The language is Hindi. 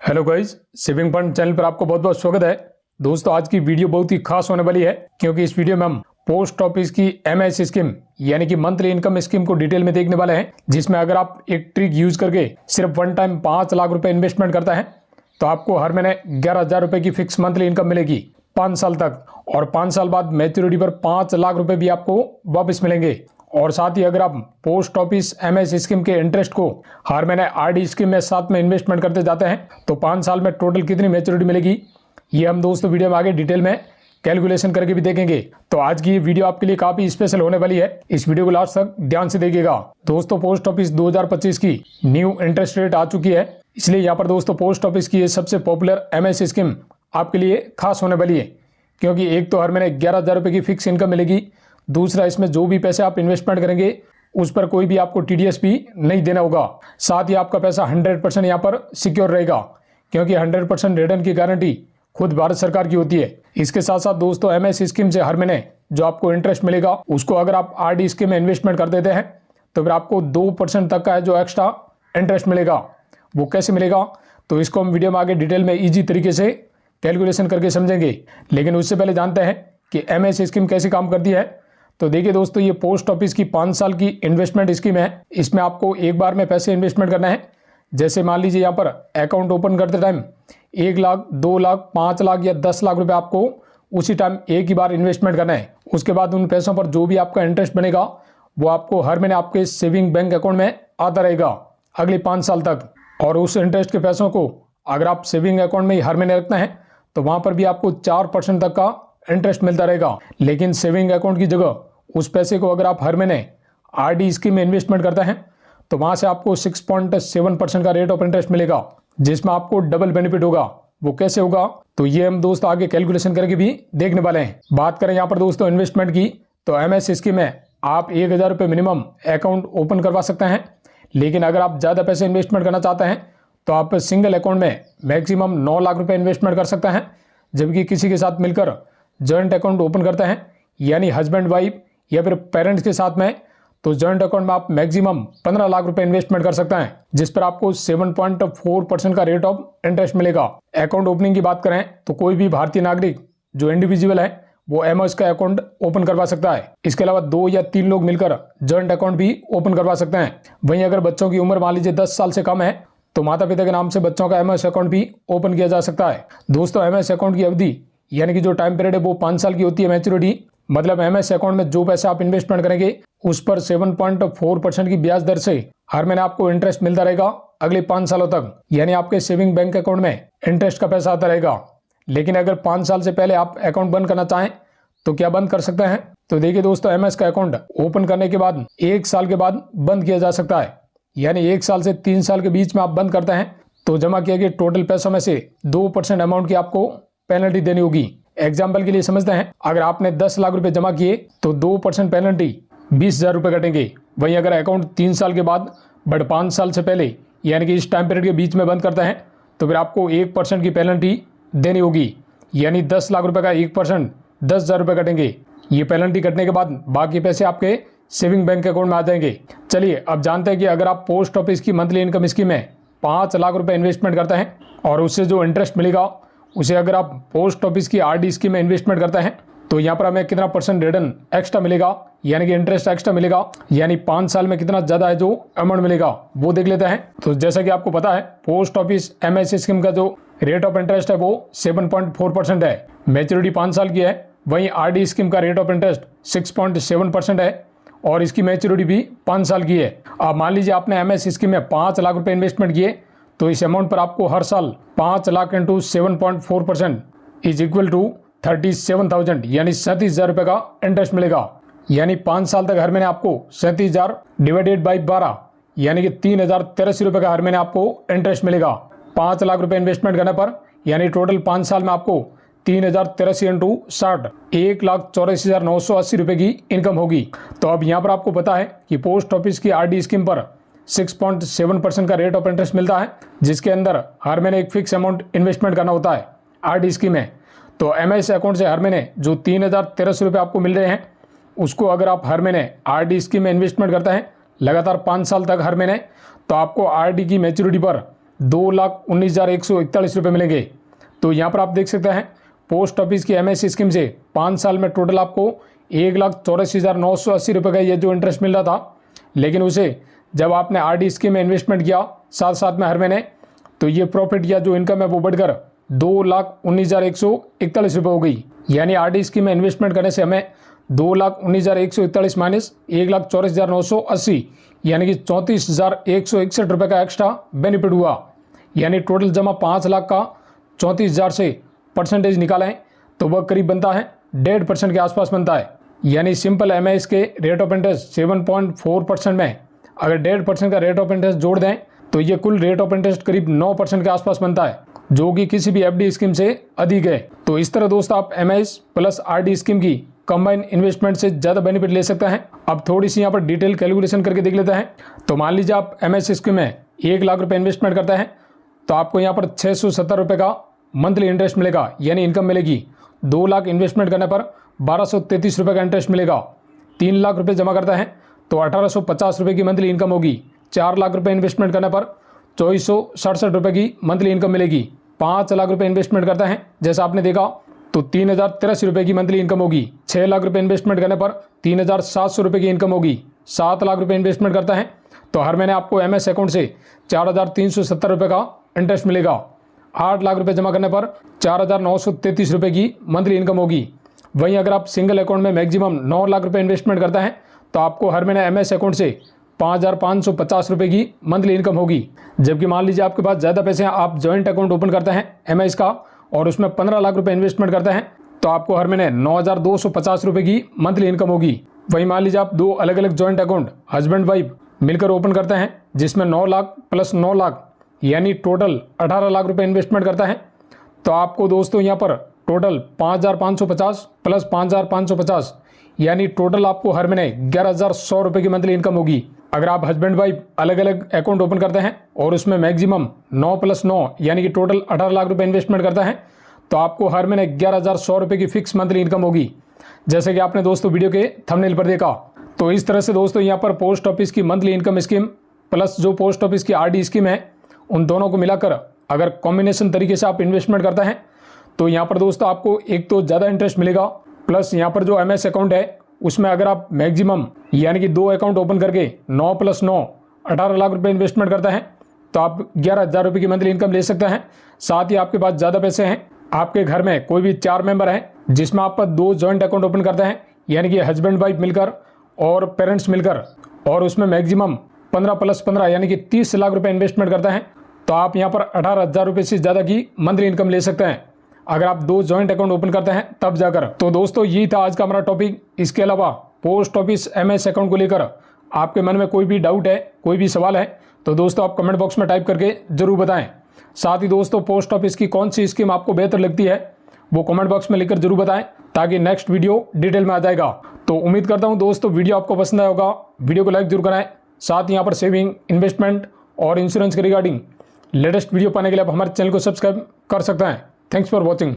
Hello guys, saving fund channel पर आपको बहुत बहुत स्वागत है। दोस्तों, आज की वीडियो बहुत ही खास होने वाली है क्योंकि इस वीडियो में हम पोस्ट ऑफिस की एमआईएस स्कीम यानी कि मंथली इनकम स्कीम को डिटेल में देखने वाले हैं, जिसमें अगर आप एक ट्रिक यूज करके सिर्फ वन टाइम 5 लाख रुपए इन्वेस्टमेंट करता है तो आपको हर महीने 11,000 रुपए की फिक्स मंथली इनकम मिलेगी 5 साल तक, और 5 साल बाद मैच्योरिटी पर 5 लाख रुपए भी आपको वापस मिलेंगे। और साथ ही अगर आप पोस्ट ऑफिस एमआईएस स्कीम के इंटरेस्ट को हर महीने आरडी स्कीम में साथ में इन्वेस्टमेंट करते जाते हैं तो 5 साल में टोटल कितनी मैच्योरिटी मिलेगी, ये हम दोस्तों वीडियो में आगे डिटेल में कैलकुलेशन करके भी देखेंगे। तो आज की ये वीडियो आपके लिए काफी स्पेशल होने वाली है, इस वीडियो को लास्ट तक ध्यान से देखिएगा। दोस्तों, पोस्ट ऑफिस 2025 की न्यू इंटरेस्ट रेट आ चुकी है, इसलिए यहाँ पर दोस्तों पोस्ट ऑफिस की ये सबसे पॉपुलर एमआईएस स्कीम आपके लिए खास होने वाली है, क्योंकि एक तो हर महीने 11,000 रुपए की फिक्स इनकम मिलेगी, दूसरा इसमें जो भी पैसे आप इन्वेस्टमेंट करेंगे उस पर कोई भी आपको टीडीएस भी नहीं देना होगा। साथ ही आपका पैसा 100% यहाँ पर सिक्योर रहेगा, क्योंकि 100% रिटर्न की गारंटी खुद भारत सरकार की होती है। इसके साथ साथ दोस्तों एमआईएस स्कीम से हर महीने जो आपको इंटरेस्ट मिलेगा उसको अगर आप आरडी स्कीम में इन्वेस्टमेंट कर देते हैं तो फिर आपको 2% तक का है जो एक्स्ट्रा इंटरेस्ट मिलेगा। वो कैसे मिलेगा तो इसको हम वीडियो में आगे डिटेल में ईजी तरीके से कैलकुलेशन करके समझेंगे। लेकिन उससे पहले जानते हैं कि एमआईएस स्कीम कैसे काम करती है। तो देखिए दोस्तों, ये पोस्ट ऑफिस की 5 साल की इन्वेस्टमेंट स्कीम है। इसमें आपको एक बार में पैसे इन्वेस्टमेंट करना है। जैसे मान लीजिए यहाँ पर अकाउंट ओपन करते टाइम 1 लाख, 2 लाख, 5 लाख या 10 लाख रुपए आपको उसी टाइम एक ही बार इन्वेस्टमेंट करना है। उसके बाद उन पैसों पर जो भी आपका इंटरेस्ट बनेगा वो आपको हर महीने आपके सेविंग बैंक अकाउंट में आता रहेगा अगले 5 साल तक। और उस इंटरेस्ट के पैसों को अगर आप सेविंग अकाउंट में ही हर महीने रखना है तो वहां पर भी आपको 4% तक का इंटरेस्ट मिलता रहेगा। लेकिन सेविंग अकाउंट की जगह उस पैसे को अगर आप हर महीने आरडी स्कीम में इन्वेस्टमेंट करते हैं तो वहां से आपको 6.7% का रेट ऑफ इंटरेस्ट मिलेगा, जिसमें आपको डबल बेनिफिट होगा। वो कैसे होगा तो ये हम दोस्तों आगे कैलकुलेशन करके भी देखने वाले हैं। बात करें यहाँ पर दोस्तों इन्वेस्टमेंट की, तो एमआईएस स्कीम में आप 1,000 रुपये मिनिमम अकाउंट ओपन करवा सकते हैं। लेकिन अगर आप ज़्यादा पैसे इन्वेस्टमेंट करना चाहते हैं तो आप सिंगल अकाउंट में मैक्सिमम 9 लाख रुपए इन्वेस्टमेंट कर सकते हैं। जबकि किसी के साथ मिलकर जॉइंट अकाउंट ओपन करते हैं यानी हस्बैंड वाइफ या फिर पेरेंट्स के साथ में, तो जॉइंट अकाउंट में आप मैक्सिमम 15 लाख रुपए इन्वेस्टमेंट कर सकते हैं, जिस पर आपको 7.4% का रेट ऑफ इंटरेस्ट मिलेगा। अकाउंट ओपनिंग की बात करें तो कोई भी भारतीय नागरिक जो इंडिविजुअल है वो एमआईएस का अकाउंट ओपन करवा सकता है। इसके अलावा 2 या 3 लोग मिलकर जॉइंट अकाउंट भी ओपन करवा सकते हैं। वहीं अगर बच्चों की उम्र मान लीजिए 10 साल से कम है तो माता पिता के नाम से बच्चों का एमआईएस अकाउंट भी ओपन किया जा सकता है। दोस्तों, एमआईएस अकाउंट की अवधि यानी कि जो टाइम पीरियड है वो 5 साल की होती है मैच्योरिटी। मतलब एमआईएस अकाउंट में जो पैसे आप इन्वेस्टमेंट करेंगे उस पर 7.4% की ब्याज दर से हर महीने आपको इंटरेस्ट मिलता रहेगा अगले 5 सालों तक, यानी आपके सेविंग बैंक अकाउंट में इंटरेस्ट का पैसा आता रहेगा। लेकिन अगर 5 साल से पहले आप अकाउंट बंद करना चाहें तो क्या बंद कर सकते हैं? तो देखिए दोस्तों, एमआईएस का अकाउंट ओपन करने के बाद 1 साल के बाद बंद किया जा सकता है, यानी 1 साल से 3 साल के बीच में आप बंद करते हैं तो जमा किए गए टोटल पैसों में से 2% अमाउंट की आपको पेनल्टी देनी होगी। एग्जाम्पल के लिए समझते हैं, अगर आपने 10 लाख रुपए जमा किए तो 2% पेनल्टी 20,000 रुपए कटेंगे। वहीं अगर अकाउंट 3 साल के बाद बट 5 साल से पहले यानी कि इस टाइम पीरियड के बीच में बंद करते हैं तो फिर आपको 1% की पेनल्टी देनी होगी, यानी 10 लाख रुपए का 1% 10,000 रुपए कटेंगे। ये पेनल्टी कटने के बाद बाकी पैसे आपके सेविंग बैंक अकाउंट में आ जाएंगे। चलिए अब जानते हैं कि अगर आप पोस्ट ऑफिस की मंथली इनकम स्कीम में 5 लाख रुपए इन्वेस्टमेंट करते हैं और उससे जो इंटरेस्ट मिलेगा उसे अगर आप पोस्ट ऑफिस की आरडी स्कीम में इन्वेस्टमेंट करते हैं तो यहाँ पर हमें कितना % रिटर्न एक्स्ट्रा मिलेगा, यानी कि इंटरेस्ट एक्स्ट्रा मिलेगा, यानी 5 साल में कितना ज्यादा है जो अमाउंट मिलेगा वो देख लेते हैं। तो जैसा कि आपको पता है पोस्ट ऑफिस एमआईएस स्कीम का जो रेट ऑफ इंटरेस्ट है वो 7.4% है, मैच्योरिटी 5 साल की है। वहीं आरडी स्कीम का रेट ऑफ इंटरेस्ट 6.7% है और इसकी मैच्योरिटी भी 5 साल की है। अब मान लीजिए आपने एमआईएस स्कीम में 5 लाख रुपए इन्वेस्टमेंट किए तो इस अमाउंट पर आपको हर साल 5 lakh into 7.4% is equal to 37,000 यानी 37,000 रुपए का इंटरेस्ट मिलेगा। यानी 5 साल तक हर महीने आपको 37,000 डिवाइडेड बाई 12 यानी कि 3,083 रुपए का हर महीने आपको इंटरेस्ट मिलेगा 5 लाख रुपए इन्वेस्टमेंट करने पर। यानी टोटल 5 साल में आपको 3,083 इंटू 60 1,84,980 रुपए की इनकम होगी। तो अब यहाँ पर आपको पता है कि पोस्ट ऑफिस की आरडी स्कीम पर 6.7% का रेट ऑफ इंटरेस्ट मिलता है, जिसके अंदर हर महीने एक फिक्स अमाउंट इन्वेस्टमेंट करना होता है आरडी स्कीम में। तो एमआईएस अकाउंट से हर महीने जो 3,083 रुपये आपको मिल रहे हैं उसको अगर आप हर महीने आरडी स्कीम में इन्वेस्टमेंट करते हैं लगातार 5 साल तक हर महीने, तो आपको आरडी की मैच्योरिटी पर 2,19,141 रुपये मिलेंगे। तो यहाँ पर आप देख सकते हैं पोस्ट ऑफिस की एमएस स्कीम से 5 साल में टोटल आपको 1,84,980 रुपये का ये जो इंटरेस्ट मिल रहा था, लेकिन उसे जब आपने आरडी स्कीम में इन्वेस्टमेंट किया साथ साथ में हर महीने, तो ये प्रॉफिट या जो इनकम है वो बढ़कर 2,19,141 रुपये हो गई। यानी आरडी स्कीम में इन्वेस्टमेंट करने से हमें 2,19,141 माइनस 1,84,980 यानी कि 34,161 रुपये का एक्स्ट्रा बेनिफिट हुआ। यानी टोटल जमा 5 लाख का 34,000 से परसेंटेज निकालें तो वह करीब बनता है 1.5% के आसपास बनता है। यानी सिंपल एमआईएस के रेट ऑफ इंटरेस्ट 7.4% में अगर 1.5% का रेट ऑफ इंटरेस्ट जोड़ दें तो ये कुल रेट ऑफ इंटरेस्ट करीब 9% के आसपास बनता है, जो कि किसी भी एफडी स्कीम से अधिक है। तो इस तरह दोस्तों आप एमआईएस प्लस आरडी स्कीम की कंबाइन इन्वेस्टमेंट से ज़्यादा बेनिफिट ले सकते हैं। अब थोड़ी सी यहाँ पर डिटेल कैलकुलेशन करके देख लेते हैं। तो मान लीजिए आप एमआईएस स्कीम में 1 लाख रुपये इन्वेस्टमेंट करते हैं तो आपको यहाँ पर 670 रुपये का मंथली इंटरेस्ट मिलेगा, यानी इनकम मिलेगी। 2 लाख इन्वेस्टमेंट करने पर 1,233 रुपये का इंटरेस्ट मिलेगा। 3 लाख रुपये जमा करते हैं तो 1,850 रुपये की मंथली इनकम होगी। 4 लाख रुपये इन्वेस्टमेंट करने पर 2,467 रुपये की मंथली इनकम मिलेगी। 5 लाख रुपये इन्वेस्टमेंट करते हैं जैसा आपने देखा तो 3,083 रुपये की मंथली इनकम होगी। 6 लाख रुपये इन्वेस्टमेंट करने पर 3,700 रुपये की इनकम होगी। 7 लाख रुपये इन्वेस्टमेंट करते हैं तो हर महीने आपको एमएस अकाउंट से 4,370 रुपये का इंटरेस्ट मिलेगा। 8 लाख रुपये जमा करने पर 4,933 रुपये की मंथली इनकम होगी। वहीं अगर आप सिंगल अकाउंट में मैक्सिमम 9 लाख रुपये इन्वेस्टमेंट करते हैं तो आपको हर महीने एमएस अकाउंट से 5,550 रुपये की मंथली इनकम होगी। जबकि मान लीजिए आपके पास ज़्यादा पैसे हैं, आप जॉइंट अकाउंट ओपन करते हैं एमआईएस का और उसमें 15 लाख रुपये इन्वेस्टमेंट करते हैं तो आपको हर महीने 9,250 रुपये की मंथली इनकम होगी। वहीं मान लीजिए आप 2 अलग अलग जॉइंट अकाउंट हस्बैंड वाइफ मिलकर ओपन करते हैं जिसमें 9 लाख प्लस 9 लाख यानी टोटल 18 लाख रुपये इन्वेस्टमेंट करता है तो आपको दोस्तों यहाँ पर टोटल 5,550 प्लस 5,550 यानी टोटल आपको हर महीने 11,100 रुपये की मंथली इनकम होगी। अगर आप हस्बैंड वाइफ अलग अलग अकाउंट ओपन करते हैं और उसमें मैक्सिमम 9 प्लस 9 यानी कि टोटल 18 लाख रुपये इन्वेस्टमेंट करता है तो आपको हर महीने 11,100 रुपये की फिक्स मंथली इनकम होगी, जैसे कि आपने दोस्तों वीडियो के थंबनेल पर देखा। तो इस तरह से दोस्तों यहाँ पर पोस्ट ऑफिस की मंथली इनकम स्कीम प्लस जो पोस्ट ऑफिस की आरडी स्कीम है उन दोनों को मिलाकर अगर कॉम्बिनेशन तरीके से आप इन्वेस्टमेंट करते हैं तो यहाँ पर दोस्तों आपको एक तो ज़्यादा इंटरेस्ट मिलेगा, प्लस यहाँ पर जो एमएस अकाउंट है उसमें अगर आप मैक्सिमम यानी कि 2 अकाउंट ओपन करके 9 प्लस 9 18 लाख रुपये इन्वेस्टमेंट करते हैं तो आप 11,000 रुपये की मंथली इनकम ले सकते हैं। साथ ही आपके पास ज़्यादा पैसे हैं, आपके घर में कोई भी 4 मेंबर हैं जिसमें आप 2 जॉइंट अकाउंट ओपन करते हैं यानी कि हस्बैंड वाइफ मिलकर और पेरेंट्स मिलकर और उसमें मैक्सिमम 15 प्लस 15 यानी कि 30 लाख रुपये इन्वेस्टमेंट करते हैं तो आप यहाँ पर 18,000 रुपये से ज़्यादा की मंथली इनकम ले सकते हैं अगर आप 2 जॉइंट अकाउंट ओपन करते हैं तब जाकर। तो दोस्तों यही था आज का हमारा टॉपिक। इसके अलावा पोस्ट ऑफिस एमएस अकाउंट को लेकर आपके मन में कोई भी डाउट है, कोई भी सवाल है तो दोस्तों आप कमेंट बॉक्स में टाइप करके जरूर बताएं। साथ ही दोस्तों पोस्ट ऑफिस की कौन सी स्कीम आपको बेहतर लगती है वो कमेंट बॉक्स में लिखकर जरूर बताएं ताकि नेक्स्ट वीडियो डिटेल में आ जाएगा। तो उम्मीद करता हूँ दोस्तों वीडियो आपको पसंद आया होगा। वीडियो को लाइक जरूर कराएं। साथ ही यहाँ पर सेविंग, इन्वेस्टमेंट और इंश्योरेंस के रिगार्डिंग लेटेस्ट वीडियो पाने के लिए आप हमारे चैनल को सब्सक्राइब कर सकते हैं। Thanks for watching.